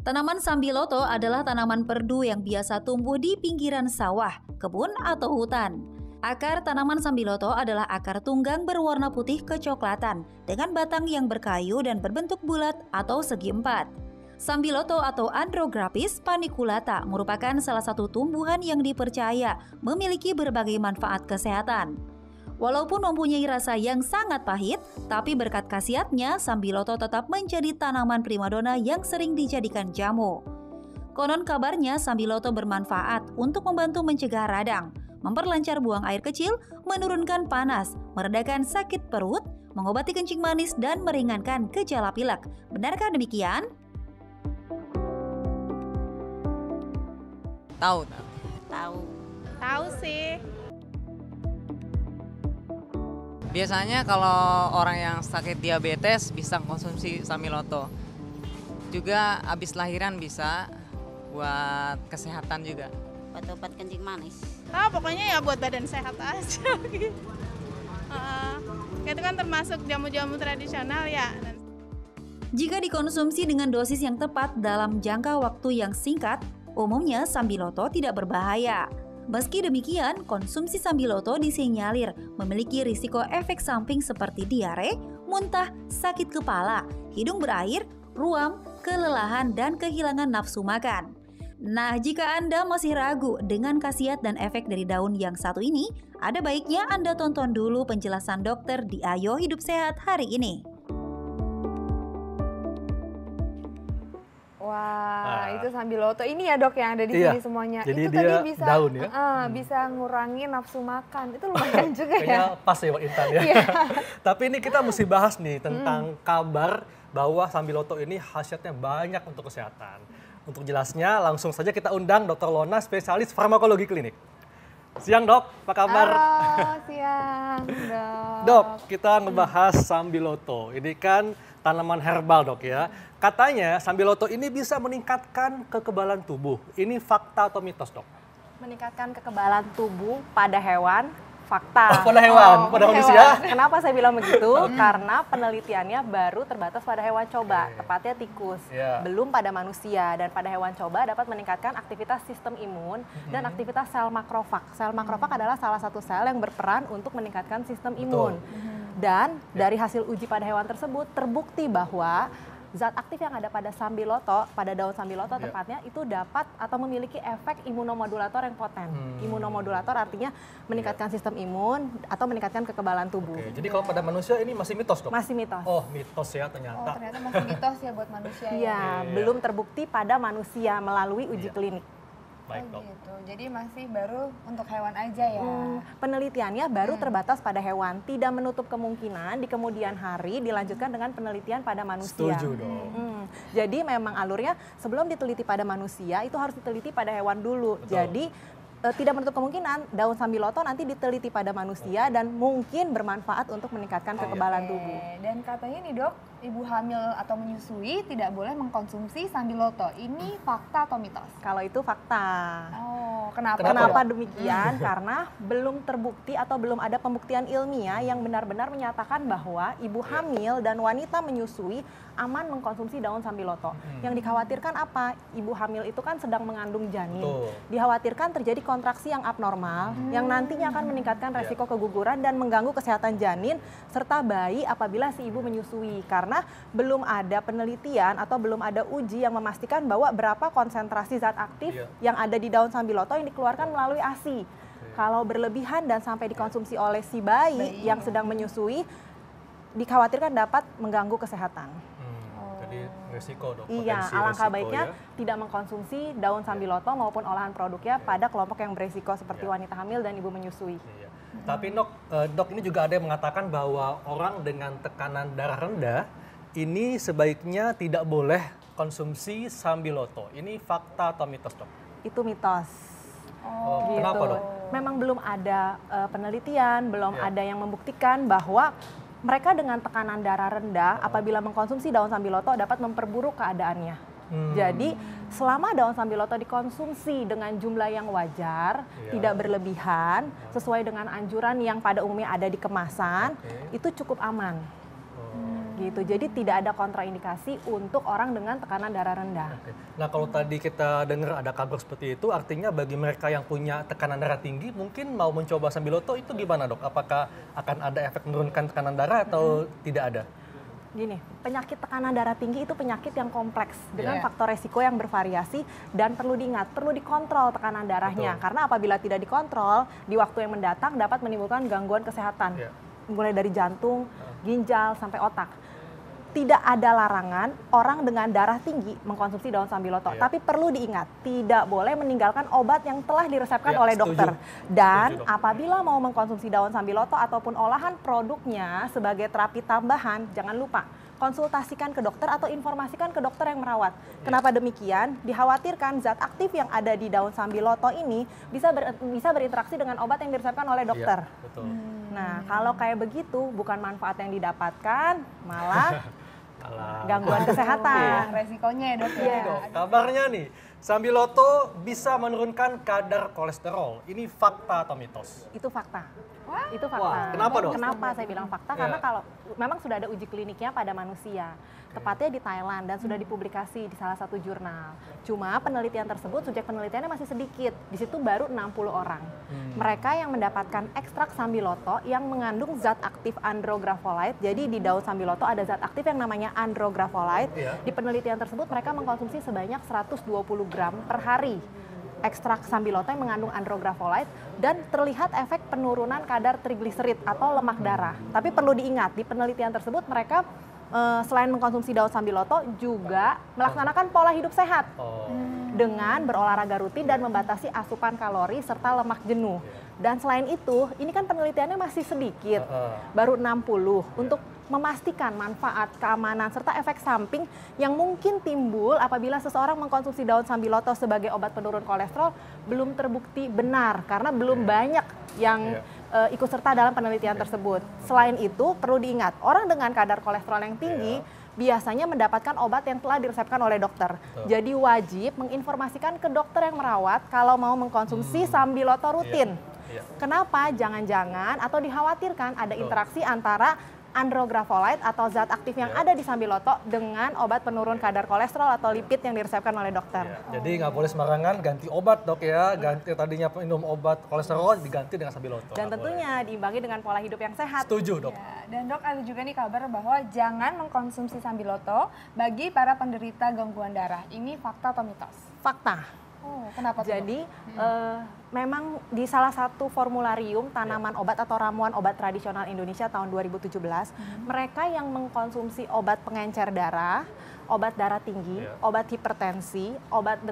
Tanaman sambiloto adalah tanaman perdu yang biasa tumbuh di pinggiran sawah, kebun, atau hutan. Akar tanaman sambiloto adalah akar tunggang berwarna putih kecoklatan dengan batang yang berkayu dan berbentuk bulat atau segi empat. Sambiloto atau Andrographis paniculata merupakan salah satu tumbuhan yang dipercaya memiliki berbagai manfaat kesehatan. Walaupun mempunyai rasa yang sangat pahit, tapi berkat khasiatnya, sambiloto tetap menjadi tanaman primadona yang sering dijadikan jamu. Konon kabarnya sambiloto bermanfaat untuk membantu mencegah radang, memperlancar buang air kecil, menurunkan panas, meredakan sakit perut, mengobati kencing manis, dan meringankan gejala pilek. Benarkah demikian? Tahu. Tahu sih. Biasanya kalau orang yang sakit diabetes bisa konsumsi sambiloto. Juga habis lahiran bisa buat kesehatan juga. Buat obat kencing manis. Pokoknya ya buat badan sehat aja gitu. Itu kan termasuk jamu-jamu tradisional ya. Jika dikonsumsi dengan dosis yang tepat dalam jangka waktu yang singkat, umumnya sambiloto tidak berbahaya. Meski demikian, konsumsi sambiloto disinyalir memiliki risiko efek samping seperti diare, muntah, sakit kepala, hidung berair, ruam, kelelahan, dan kehilangan nafsu makan. Nah, jika Anda masih ragu dengan khasiat dan efek dari daun yang satu ini, ada baiknya Anda tonton dulu penjelasan dokter di Ayo Hidup Sehat hari ini. Wah, itu sambiloto. Ini ya dok yang ada di sini semuanya. Jadi itu dia tadi bisa daun ya? Bisa ngurangin nafsu makan. Itu lumayan juga ya. Kayaknya pas ya buat Intan ya. Tapi ini kita mesti bahas nih tentang kabar bahwa sambiloto ini khasiatnya banyak untuk kesehatan. Untuk jelasnya langsung saja kita undang Dr. Lona, spesialis farmakologi klinik. Siang dok, apa kabar? Halo, siang dok. Dok, kita ngebahas sambiloto. Ini kan tanaman herbal dok ya. Katanya sambiloto ini bisa meningkatkan kekebalan tubuh. Ini fakta atau mitos dok? Meningkatkan kekebalan tubuh pada hewan, fakta. Pada hewan, pada manusia? Kenapa saya bilang begitu? Karena penelitiannya baru terbatas pada hewan coba, tepatnya tikus. Belum pada manusia. Dan pada hewan coba dapat meningkatkan aktivitas sistem imun dan aktivitas sel makrofag. Sel makrofag adalah salah satu sel yang berperan untuk meningkatkan sistem imun. Dan dari hasil uji pada hewan tersebut terbukti bahwa zat aktif yang ada pada sambiloto, pada daun sambiloto tepatnya, itu dapat atau memiliki efek imunomodulator yang poten. Imunomodulator artinya meningkatkan sistem imun atau meningkatkan kekebalan tubuh. Jadi kalau pada manusia ini masih mitos dok? Masih mitos. Oh mitos ya ternyata. Oh ternyata masih mitos ya buat manusia ya? Iya, belum terbukti pada manusia melalui uji klinik. Baik dok. Gitu. Jadi masih baru untuk hewan aja ya? Penelitiannya baru terbatas pada hewan, tidak menutup kemungkinan di kemudian hari dilanjutkan dengan penelitian pada manusia. Setuju dong. Jadi memang alurnya sebelum diteliti pada manusia itu harus diteliti pada hewan dulu. Betul. Jadi tidak menutup kemungkinan daun sambiloto nanti diteliti pada manusia dan mungkin bermanfaat untuk meningkatkan kekebalan tubuh. Dan katanya nih dok, ibu hamil atau menyusui tidak boleh mengkonsumsi sambiloto. Ini fakta atau mitos? Kalau itu fakta. Oh, kenapa? Kenapa demikian? Karena belum terbukti atau belum ada pembuktian ilmiah yang benar-benar menyatakan bahwa ibu hamil dan wanita menyusui aman mengkonsumsi daun sambiloto. Yang dikhawatirkan apa? Ibu hamil itu kan sedang mengandung janin. Dikhawatirkan terjadi kontraksi yang abnormal yang nantinya akan meningkatkan resiko keguguran dan mengganggu kesehatan janin serta bayi apabila si ibu menyusui. Karena belum ada penelitian atau belum ada uji yang memastikan bahwa berapa konsentrasi zat aktif yang ada di daun sambiloto yang dikeluarkan melalui ASI. Kalau berlebihan dan sampai dikonsumsi oleh si bayi yang sedang menyusui, dikhawatirkan dapat mengganggu kesehatan. Jadi resiko dok. Iya, alangkah baiknya tidak mengkonsumsi daun sambiloto maupun olahan produknya pada kelompok yang beresiko seperti wanita hamil dan ibu menyusui. Tapi dok ini juga ada yang mengatakan bahwa orang dengan tekanan darah rendah ini sebaiknya tidak boleh konsumsi sambiloto. Ini fakta atau mitos dok? Itu mitos. Gitu. Kenapa dok? Memang belum ada penelitian, belum ada yang membuktikan bahwa mereka dengan tekanan darah rendah apabila mengkonsumsi daun sambiloto dapat memperburuk keadaannya. Jadi selama daun sambiloto dikonsumsi dengan jumlah yang wajar, tidak berlebihan, sesuai dengan anjuran yang pada umumnya ada di kemasan, itu cukup aman. Gitu. Jadi tidak ada kontraindikasi untuk orang dengan tekanan darah rendah. Oke. Nah kalau tadi kita dengar ada kabar seperti itu, artinya bagi mereka yang punya tekanan darah tinggi mungkin mau mencoba Sambiloto itu gimana dok? Apakah akan ada efek menurunkan tekanan darah atau tidak ada? Gini, penyakit tekanan darah tinggi itu penyakit yang kompleks dengan faktor resiko yang bervariasi dan perlu diingat, perlu dikontrol tekanan darahnya. Karena apabila tidak dikontrol, di waktu yang mendatang dapat menimbulkan gangguan kesehatan. Mulai dari jantung, ginjal, sampai otak. Tidak ada larangan orang dengan darah tinggi mengkonsumsi daun sambiloto. Tapi perlu diingat, tidak boleh meninggalkan obat yang telah diresepkan oleh dokter. Dan apabila mau mengkonsumsi daun sambiloto ataupun olahan produknya sebagai terapi tambahan, jangan lupa konsultasikan ke dokter atau informasikan ke dokter yang merawat. Kenapa demikian? Dikhawatirkan zat aktif yang ada di daun sambiloto ini bisa berinteraksi dengan obat yang diresepkan oleh dokter. Nah, kalau kayak begitu bukan manfaat yang didapatkan, malah gangguan kesehatan. Resikonya ya dok ya. Kabarnya nih, Sambiloto bisa menurunkan kadar kolesterol. Ini fakta atau mitos? Itu fakta. Itu fakta. Kenapa dok? Kenapa saya bilang fakta? Karena kalau memang sudah ada uji kliniknya pada manusia, tepatnya di Thailand dan sudah dipublikasi di salah satu jurnal. Cuma penelitian tersebut, subjek penelitiannya masih sedikit. Di situ baru 60 orang. Mereka yang mendapatkan ekstrak sambiloto yang mengandung zat aktif andrografolite. Jadi di daun sambiloto ada zat aktif yang namanya andrografolite. Di penelitian tersebut mereka mengkonsumsi sebanyak 120 gram per hari ekstrak sambiloto yang mengandung andrografolite dan terlihat efek penurunan kadar trigliserid atau lemak darah. Tapi perlu diingat, di penelitian tersebut mereka selain mengkonsumsi daun sambiloto juga melaksanakan pola hidup sehat dengan berolahraga rutin dan membatasi asupan kalori serta lemak jenuh. Dan selain itu, ini kan penelitiannya masih sedikit, baru 60 untuk memastikan manfaat, keamanan, serta efek samping yang mungkin timbul apabila seseorang mengkonsumsi daun sambiloto sebagai obat penurun kolesterol belum terbukti benar karena belum banyak yang ikut serta dalam penelitian tersebut. Selain itu, perlu diingat, orang dengan kadar kolesterol yang tinggi biasanya mendapatkan obat yang telah diresepkan oleh dokter. Jadi wajib menginformasikan ke dokter yang merawat kalau mau mengkonsumsi sambiloto rutin. Kenapa? Jangan-jangan atau dikhawatirkan ada interaksi antara andrografolite atau zat aktif yang ada di sambiloto dengan obat penurun kadar kolesterol atau lipid yang diresepkan oleh dokter. Jadi nggak boleh sembarangan ganti obat dok ya, ganti tadinya minum obat kolesterol diganti dengan sambiloto. Dan tentunya diimbangi dengan pola hidup yang sehat. Setuju dok. Dan dok ada juga nih kabar bahwa jangan mengkonsumsi sambiloto bagi para penderita gangguan darah. Ini fakta atau mitos? Fakta. Kenapa tuh? Jadi memang di salah satu formularium tanaman obat atau ramuan obat tradisional Indonesia tahun 2017, mereka yang mengkonsumsi obat pengencer darah, obat darah tinggi, obat hipertensi, obat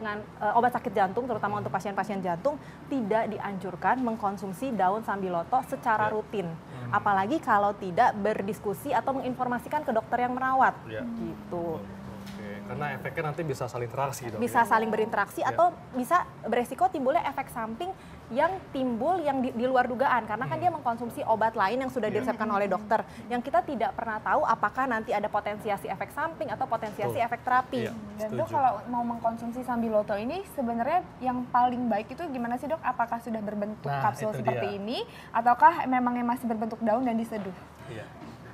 sakit jantung terutama untuk pasien-pasien jantung tidak dianjurkan mengkonsumsi daun sambiloto secara rutin. Apalagi kalau tidak berdiskusi atau menginformasikan ke dokter yang merawat. Gitu. Karena efeknya nanti bisa saling interaksi dong. Bisa saling berinteraksi atau bisa beresiko timbulnya efek samping yang timbul yang di luar dugaan karena kan dia mengkonsumsi obat lain yang sudah diresepkan oleh dokter yang kita tidak pernah tahu apakah nanti ada potensiasi efek samping atau potensiasi efek terapi. Dan dok kalau mau mengkonsumsi sambiloto ini sebenarnya yang paling baik itu gimana sih dok? Apakah sudah berbentuk kapsul seperti ini ataukah memangnya masih berbentuk daun dan diseduh?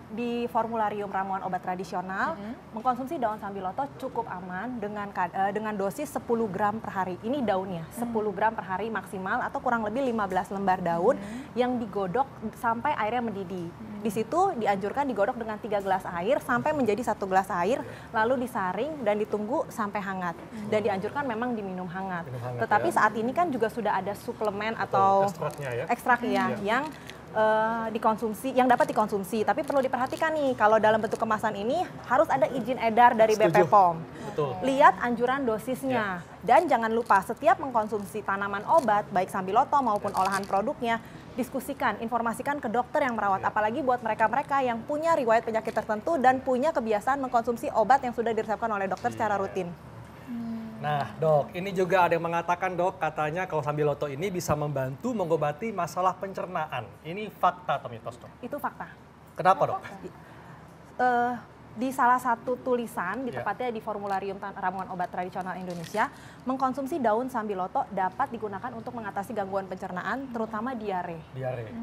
Di formularium ramuan obat tradisional, mengkonsumsi daun sambiloto cukup aman dengan dosis 10 gram per hari. Ini daunnya, 10 gram per hari maksimal atau kurang lebih 15 lembar daun yang digodok sampai airnya mendidih. Di situ dianjurkan digodok dengan 3 gelas air sampai menjadi 1 gelas air, lalu disaring dan ditunggu sampai hangat. Dan dianjurkan memang diminum hangat. Tetapi saat ini kan juga sudah ada suplemen atau ekstrak yang dikonsumsi, yang dapat dikonsumsi. Tapi perlu diperhatikan nih, kalau dalam bentuk kemasan ini harus ada izin edar dari BP POM. Lihat anjuran dosisnya. Dan jangan lupa setiap mengkonsumsi tanaman obat, baik sambiloto maupun olahan produknya, diskusikan, informasikan ke dokter yang merawat. Apalagi buat mereka-mereka yang punya riwayat penyakit tertentu dan punya kebiasaan mengkonsumsi obat yang sudah diresepkan oleh dokter secara rutin. Nah dok, ini juga ada yang mengatakan dok, katanya kalau sambiloto ini bisa membantu mengobati masalah pencernaan. Ini fakta atau mitos dok? Itu fakta. Kenapa dok? di salah satu tulisan, di tepatnya di Formularium Ramuan Obat Tradisional Indonesia, mengkonsumsi daun sambiloto dapat digunakan untuk mengatasi gangguan pencernaan, terutama diare.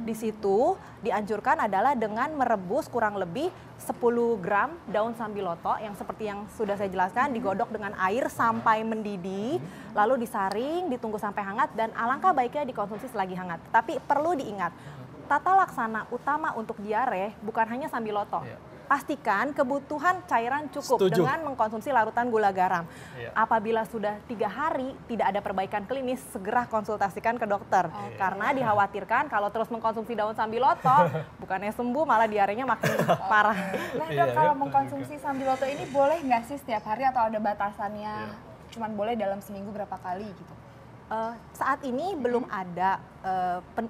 Di situ dianjurkan adalah dengan merebus kurang lebih 10 gram daun sambiloto yang seperti yang sudah saya jelaskan, digodok dengan air sampai mendidih, lalu disaring, ditunggu sampai hangat, dan alangkah baiknya dikonsumsi selagi hangat. Tapi perlu diingat, tata laksana utama untuk diare bukan hanya sambiloto. Pastikan kebutuhan cairan cukup dengan mengkonsumsi larutan gula garam. Apabila sudah 3 hari tidak ada perbaikan klinis, segera konsultasikan ke dokter. Karena dikhawatirkan kalau terus mengkonsumsi daun sambiloto, bukannya sembuh malah diarenya makin parah. Nah dok, kalau mengkonsumsi sambiloto ini boleh nggak sih setiap hari atau ada batasannya? Cuman boleh dalam seminggu berapa kali gitu? Saat ini belum ada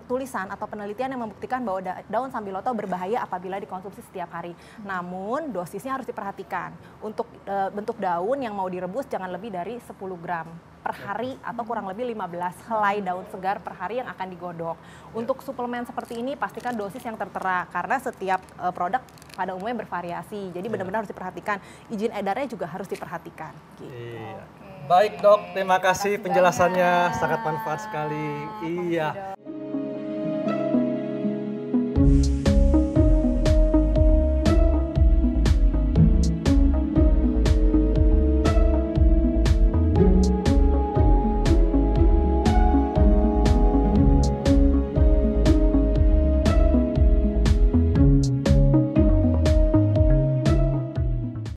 tulisan atau penelitian yang membuktikan bahwa daun sambiloto berbahaya apabila dikonsumsi setiap hari. Namun dosisnya harus diperhatikan. Untuk bentuk daun yang mau direbus jangan lebih dari 10 gram per hari atau kurang lebih 15 helai daun segar per hari yang akan digodok. Untuk suplemen seperti ini pastikan dosis yang tertera karena setiap produk pada umumnya bervariasi. Jadi benar-benar harus diperhatikan. Izin edarnya juga harus diperhatikan. Gitu. Baik dok, terima kasih penjelasannya, sangat manfaat sekali. Iya.